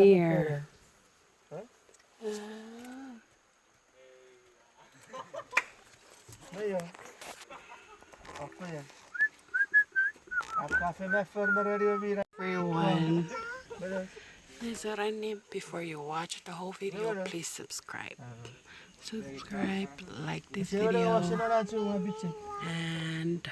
here. Everyone, this is annim. Before you watch the whole video, please subscribe. Subscribe, like this video, and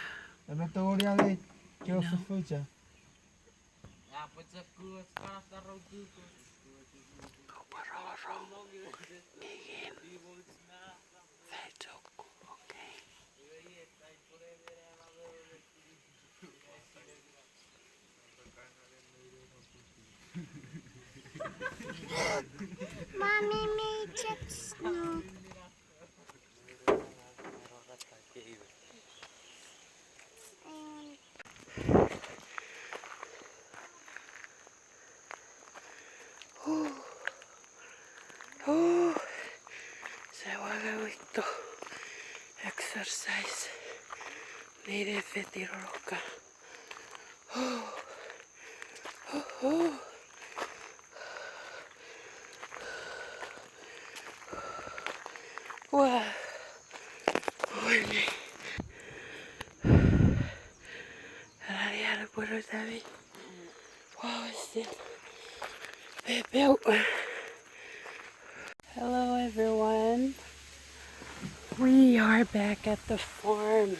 Mommy made chips. No. se wagawitto exercise needed fiti roka. Wow. Hello everyone, we are back at the farm.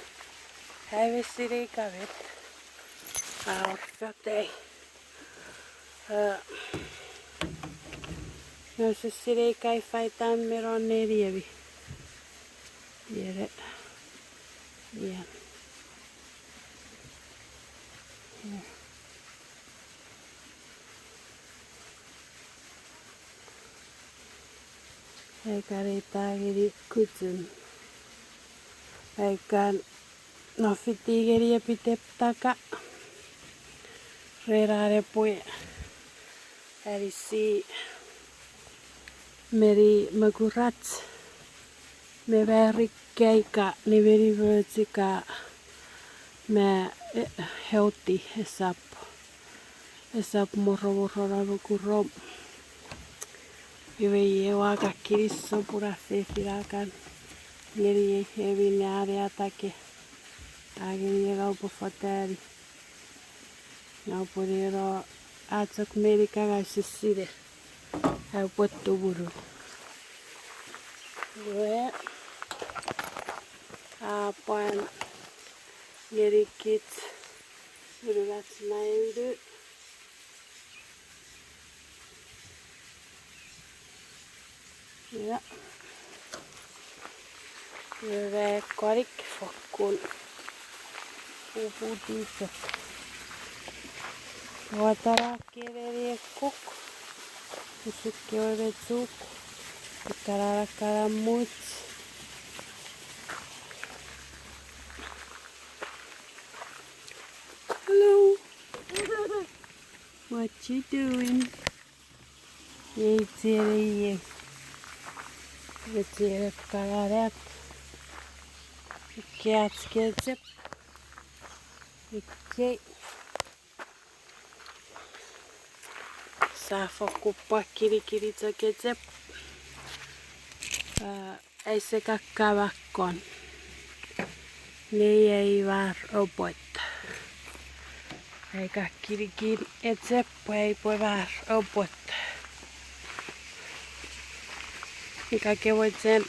Have a city of it. No se city kai faitan meron neri. Get it? Yeah. Here. Eikä kutsun. Eikä no fiti geriä piteptaka. Rerare pui. Arisi meri magurats. Me värikkeika ni veri vötsika. Me healthy esap morro kurro. Iwe waka Kinisow pura firakan ngeri evin area take agiri gaupo fatari naupuriro atsok medica gasisire au potto buru we apan ngeri kich urugats nairu. Ja. Hyvä korik fokkun puputisek. Vuotara kereri kuk. Kusukki oivet suk. Karara muts. Hello. What you doing? Yay, Jerry. Vetire kararet. Ketsketsep. Okei. Safokuppa kirikiritsa ketsep. Ei se kakkavakkon. Ne ei var opot. Eikä kirikin etseppu ei voi var opot. Mikä kevoit sen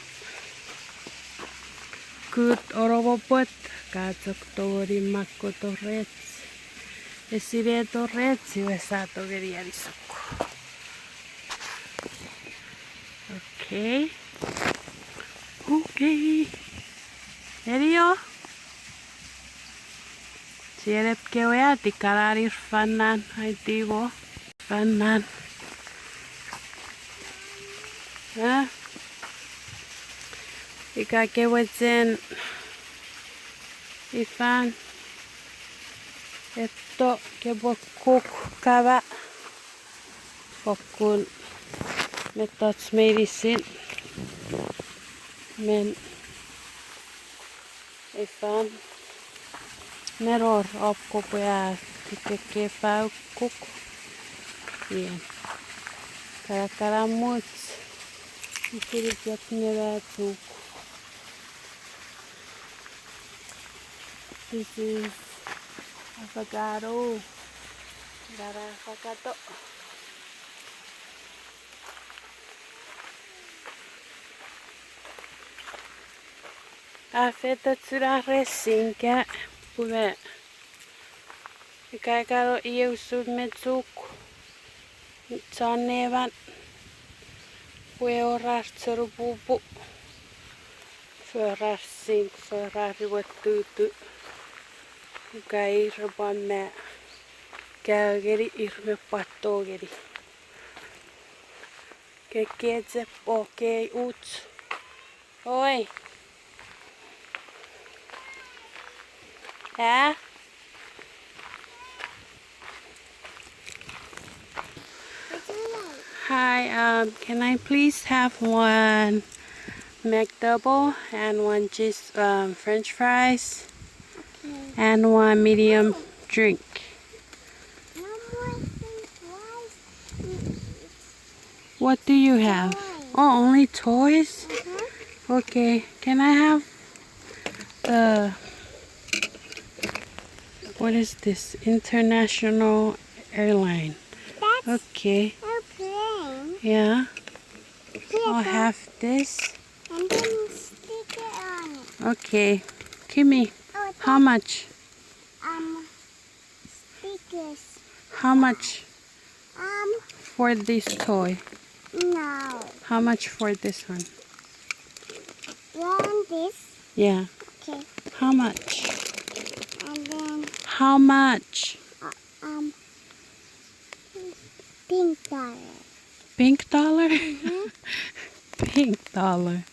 kut orovopot. Katsok torin makko torrets. Esire torrets vesa toveri arisokko. Okei. Okei. Erio. Sielep keoäti kararis fannan. Haitivo. Fannan. Mikä kevoit sen ifan etto kevo kukkava fokkun metats medicin men ifan meror kopwe keke kuk bien Karamuts. Ikiri get near to. This is avocado. Dara avocado. Afeta tsura resinka. Puve. Ikakaro iusud metsuk. Tsanevan. Weorar tsurububu. Förar sink, förar ruotutu. Gai rubamme. Käygeri irme pattogeri. Keketse okei uts. Oi. Yeah? Hi, can I please have one McDouble and one just French fries and one medium drink? No more French fries. What do you have? Oh, only toys? Okay, can I have the, what is this? International airline. That's Okay, a plane. yeah, Here, I'll have this. and then stick it on it. Okay, give me. Oh, How much? Stickers. How much for this toy? No. How much for this one? Then this. Yeah. Okay. How much? And then, How much? pink dollar. Pink dollar? Pink dollar.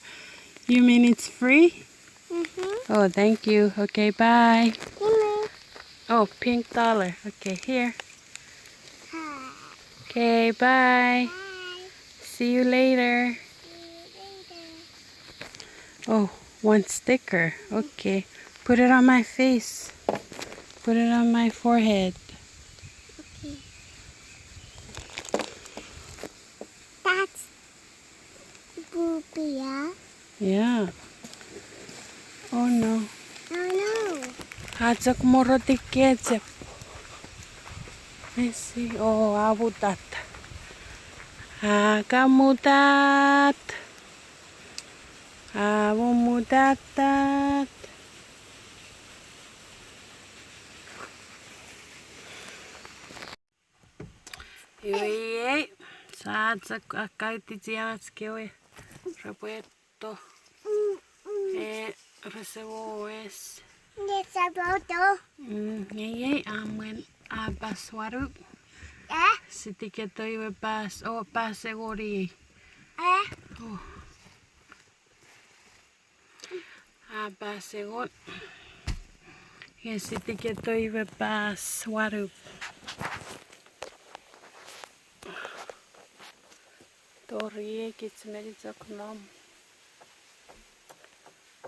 You mean it's free? Oh, thank you. Okay, bye. Oh, pink dollar. Okay, here. Hi. Okay, bye. Bye. See you later. See you later. Oh, one sticker. Okay. Put it on my face. Put it on my forehead. Okay. That's Boopia. Yeah. Oh no. Oh no. Hatsak morotiketsep. Let's see. Oh, abutat. Akamutat. Abumutatat. Yoi. Saatsak akaititiatskewe. Rapuetto. Reservoes. It's a photo. Yei amwen abaswaru. Sitiketoiwe pas o pasegori. Oh. Abasegot. Sitiketoiwe paswaru. Torie kitsmeritoknom.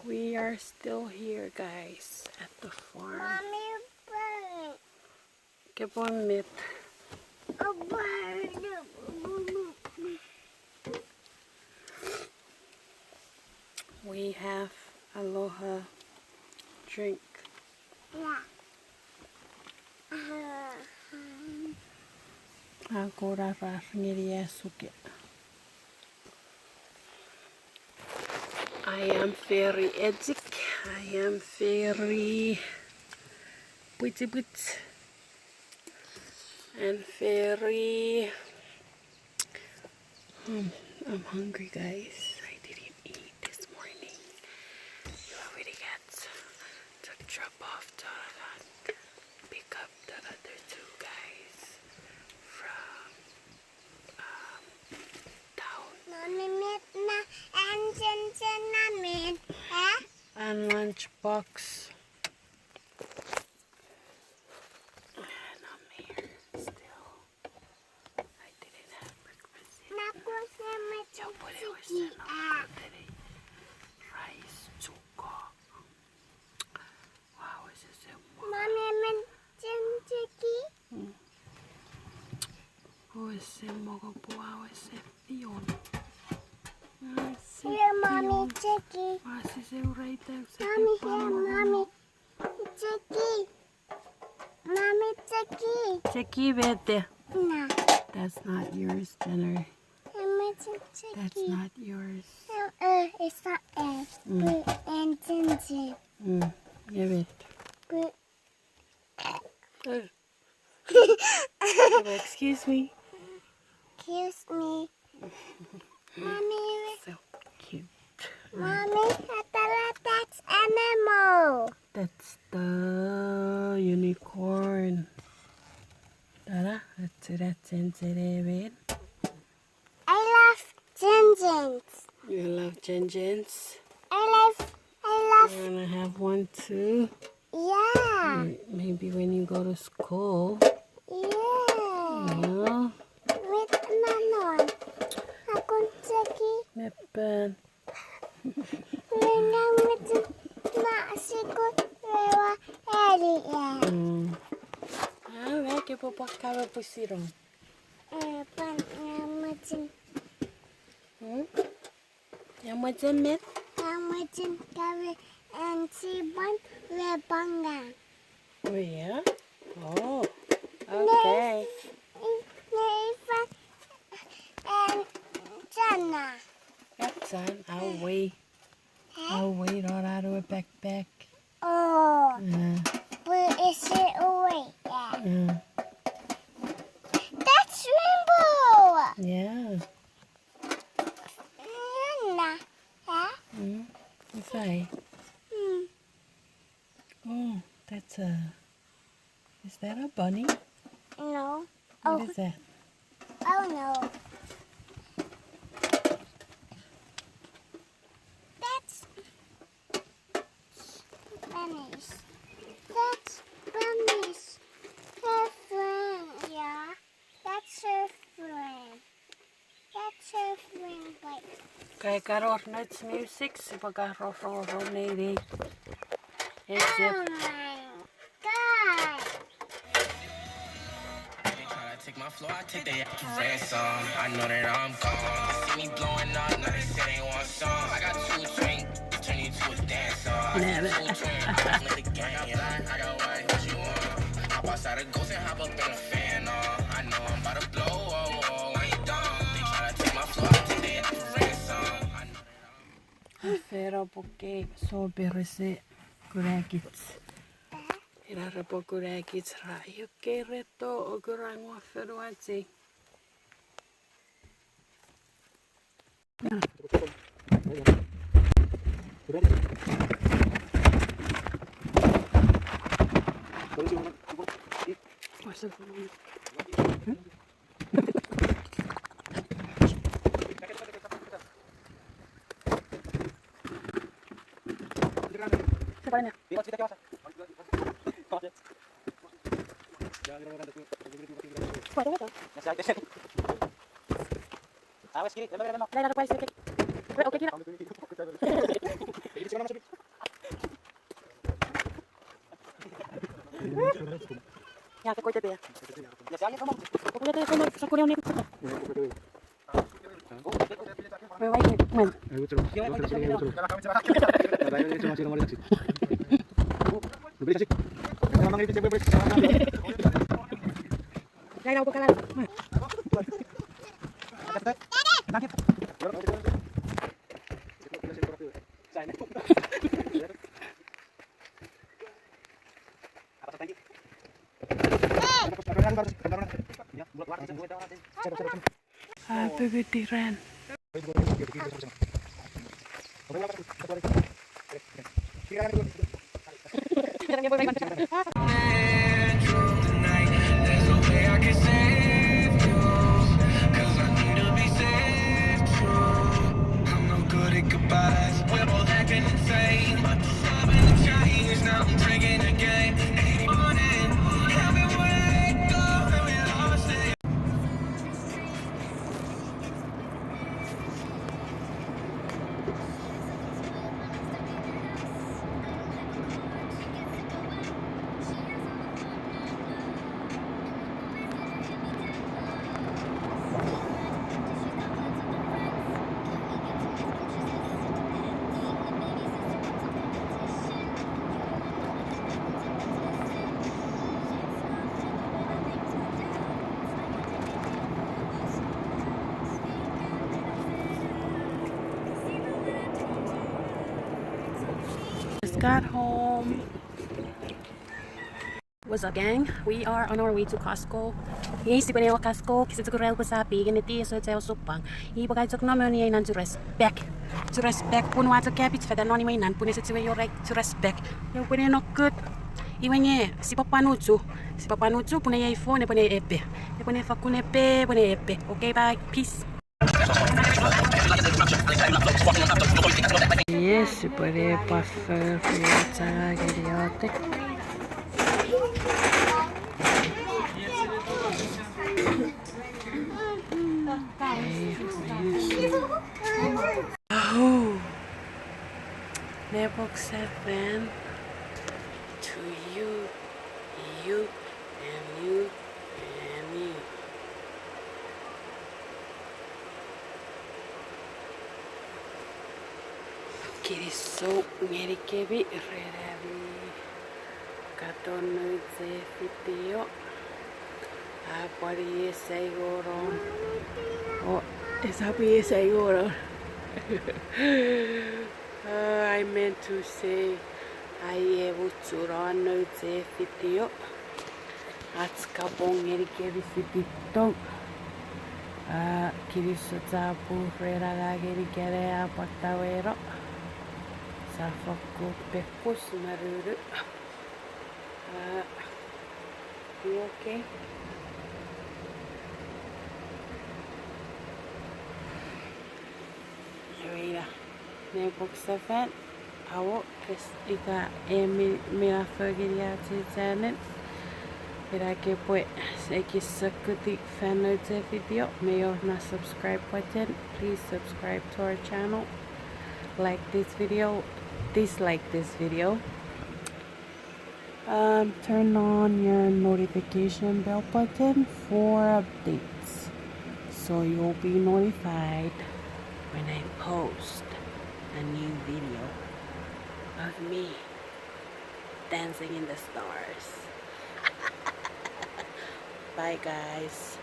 We are still here, guys, at the farm. Mommy, bird. Get one mit. A bird. We have aloha drink. Yeah. Agora suke. I am very edgic. I am very witty and very I'm hungry, guys. I didn't eat this morning. You already got to drop off to pick up the other two guys from town. Mommy, meet na and namin. And lunchbox. And I'm here still. I didn't have breakfast yet. Yo puedo hacer rice chuko. Wow, is this a Mommy, meet Jeke. Who is se mogopua se fion. Here, Mommy, Jeke. Se seuraita Mommy, here, Mommy. Jeke. Mommy, Jeke. Jeke, vete. No. That's not yours, Jenner. Mommy, Jeke. That's not yours. It's not blue and ginger. Give it. Blue. Excuse me. Excuse me. Mommy. So cute. Mommy, that's animal. That's the unicorn. Tara, that's it. I love gingers. You love Jinjins? I love. You wanna have one too? Yeah. Maybe when you go to school. Yeah. Yeah. With nanon. Akong Jeke. Meppen. Renang with nasiku rewa area. Väke på bakkava på siron. Pan mochen. Ja, mochen met. Mochen kare and sibon rebanga. Oh yeah? Oh. Okay. Neifa and Jana. That's on. I'll wait on out of a backpack. Oh, where is it away? That's rainbow. Yeah. Nana. Huh? What's that? Oh, that's a... Is that a bunny? No. What is that? Oh no. That's bunnies. That's bunnies. Her friend, yeah. That's her friend. That's her friend, but Kijk, er hoort net music. Ze pakken rood nee. Is oh it? my god. Take my floor, I take their ransom. I know that I'm gone. See me blowing up, now they say they want some. I got 2 twins, turn you to a dancer. I got 2 twins, I the game. I got black, I got white, what you want? Hop outside a ghost and hop up in a fan. I know I'm about to blow, I ain't dumb. They try to take my floor, I take their ransom. I know that I'm Fero poke soberese kurakits. Irara po kurakits ra yuke reto ogurangwa feruatsi. Ya, que corte ya. Sa kuliah ni. Pebetiran. got home. What's up, gang? We are on our way to Costco. Iisip ko na yung Costco kasi siguro ko sabi ganiti so tayo supang. Ibagay tok na mo niya nan to respect. To respect pun wato kapit fa danoni may nan pun sa tiwa yo right to respect. Yung pun no good. Iwanye si papa nutu pun ay iPhone pun ay epe. Pun ay fakune pe pun ay epe. Okay, bye. Peace. Yes, pare parfum fiata idiotic. Oh, Nebok 7 to you, you, and you, and me. Kinisow Ngonuk ready. Katono ze video. Àmàri siguro. Oh, sabi siguro. I meant to say I able to run the video. At kabong ngeni video. Kinisow Chapwur ngeni apatawero. Safako pekus maruru. You okay? Mira, Nebok 7. Awo, kes ika mira fagiriya channel. Mira que pues aquí sakuti fan of the video. May you not subscribe button. Please subscribe to our channel. Like this video. Dislike this video. Turn on your notification bell button for updates so you'll be notified when I post a new video of me dancing in the stars. Bye guys.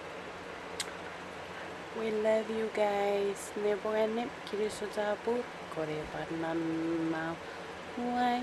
We love you guys. Never annim Kinisow Chapwur. Kore pa nan na. Why